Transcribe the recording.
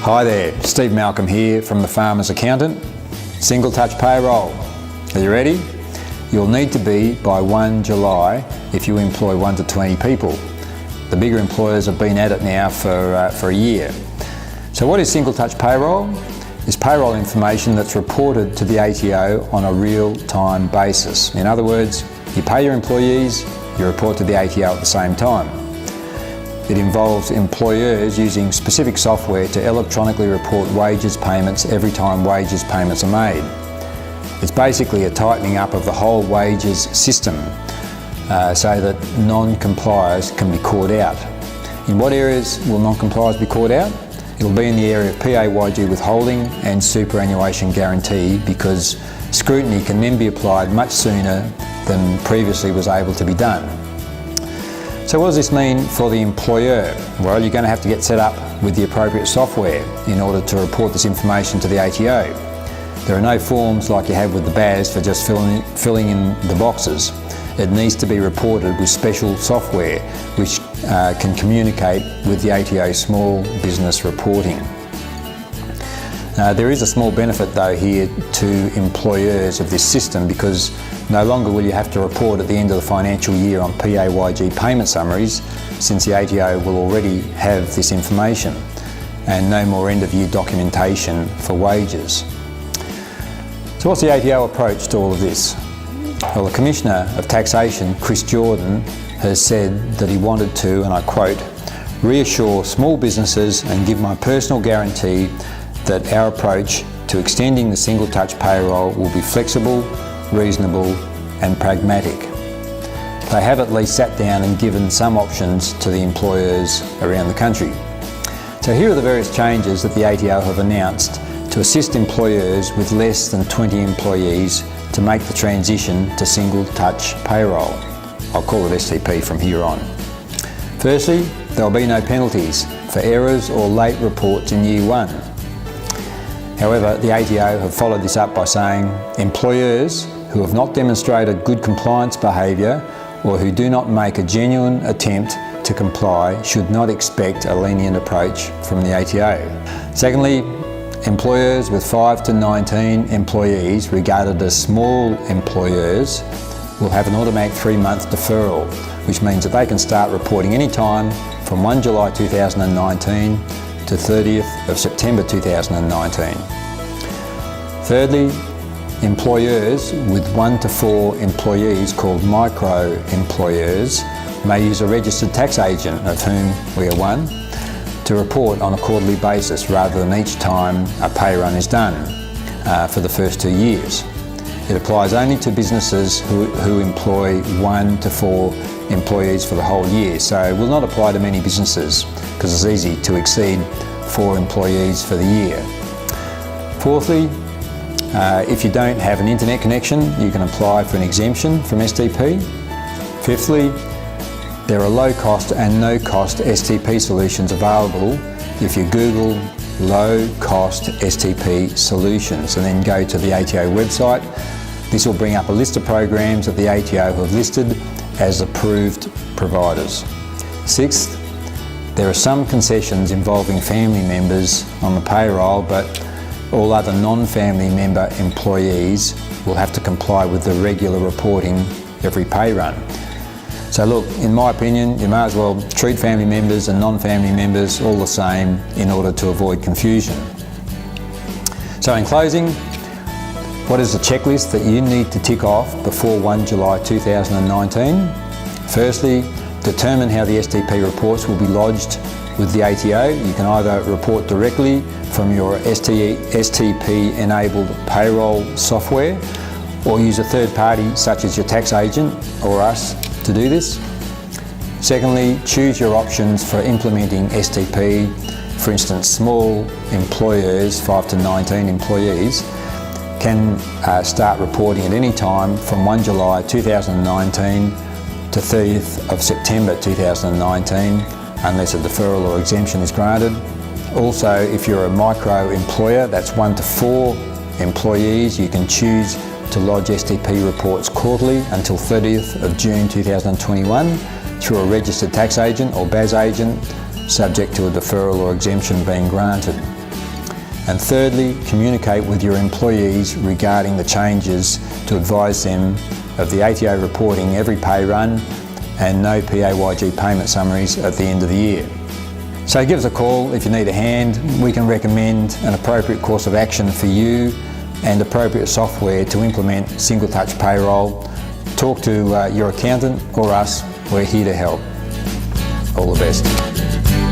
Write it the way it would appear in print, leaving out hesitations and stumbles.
Hi there, Steve Malcolm here from the Farmer's Accountant, Single Touch Payroll. Are you ready? You'll need to be by 1 July if you employ 1 to 20 people. The bigger employers have been at it now for a year. So what is Single Touch Payroll? It's payroll information that's reported to the ATO on a real-time basis. In other words, you pay your employees, you report to the ATO at the same time. It involves employers using specific software to electronically report wages payments every time wages payments are made. It's basically a tightening up of the whole wages system so that non-compliers can be caught out. In what areas will non-compliers be caught out? It'll be in the area of PAYG withholding and superannuation guarantee, because scrutiny can then be applied much sooner than previously was able to be done. So what does this mean for the employer? Well, you're going to have to get set up with the appropriate software in order to report this information to the ATO. There are no forms like you have with the BAS for just filling in the boxes. It needs to be reported with special software which can communicate with the ATO small business reporting. There is a small benefit though here to employers of this system, because no longer will you have to report at the end of the financial year on PAYG payment summaries, since the ATO will already have this information, and no more end of year documentation for wages. So what's the ATO approach to all of this? Well, the Commissioner of Taxation, Chris Jordan, has said that he wanted to, and I quote, "reassure small businesses and give my personal guarantee that our approach to extending the single touch payroll will be flexible, reasonable and pragmatic." They have at least sat down and given some options to the employers around the country. So here are the various changes that the ATO have announced to assist employers with less than 20 employees to make the transition to single touch payroll. I'll call it STP from here on. Firstly, there will be no penalties for errors or late reports in year one. However, the ATO have followed this up by saying employers who have not demonstrated good compliance behaviour or who do not make a genuine attempt to comply should not expect a lenient approach from the ATO. Secondly, employers with 5 to 19 employees regarded as small employers will have an automatic 3-month deferral, which means that they can start reporting any time from 1 July 2019 to 30th of September 2019. Thirdly, employers with 1 to 4 employees, called micro-employers, may use a registered tax agent, of whom we are one, to report on a quarterly basis rather than each time a pay run is done for the first 2 years. It applies only to businesses who employ 1 to 4 employees for the whole year, so it will not apply to many businesses because it's easy to exceed 4 employees for the year. Fourthly, if you don't have an internet connection, you can apply for an exemption from STP. Fifthly, there are low-cost and no-cost STP solutions available if you Google low-cost STP solutions and then go to the ATO website. This will bring up a list of programs that the ATO have listed as approved providers. Sixth, there are some concessions involving family members on the payroll, but all other non-family member employees will have to comply with the regular reporting every pay run. So look, in my opinion, you may as well treat family members and non-family members all the same in order to avoid confusion. So in closing, what is the checklist that you need to tick off before 1 July 2019? Firstly, determine how the STP reports will be lodged with the ATO. You can either report directly from your STP-enabled payroll software, or use a third party such as your tax agent or us to do this. Secondly, choose your options for implementing STP. For instance, small employers, 5 to 19 employees, can start reporting at any time from 1 July 2019 to 30th of September 2019, unless a deferral or exemption is granted. Also, if you're a micro-employer, that's 1 to 4 employees, you can choose to lodge STP reports quarterly until 30th of June 2021 through a registered tax agent or BAS agent, subject to a deferral or exemption being granted. And thirdly, communicate with your employees regarding the changes to advise them of the ATO reporting every pay run and no PAYG payment summaries at the end of the year. So give us a call if you need a hand. We can recommend an appropriate course of action for you and appropriate software to implement Single Touch Payroll. Talk to your accountant or us. We're here to help. All the best.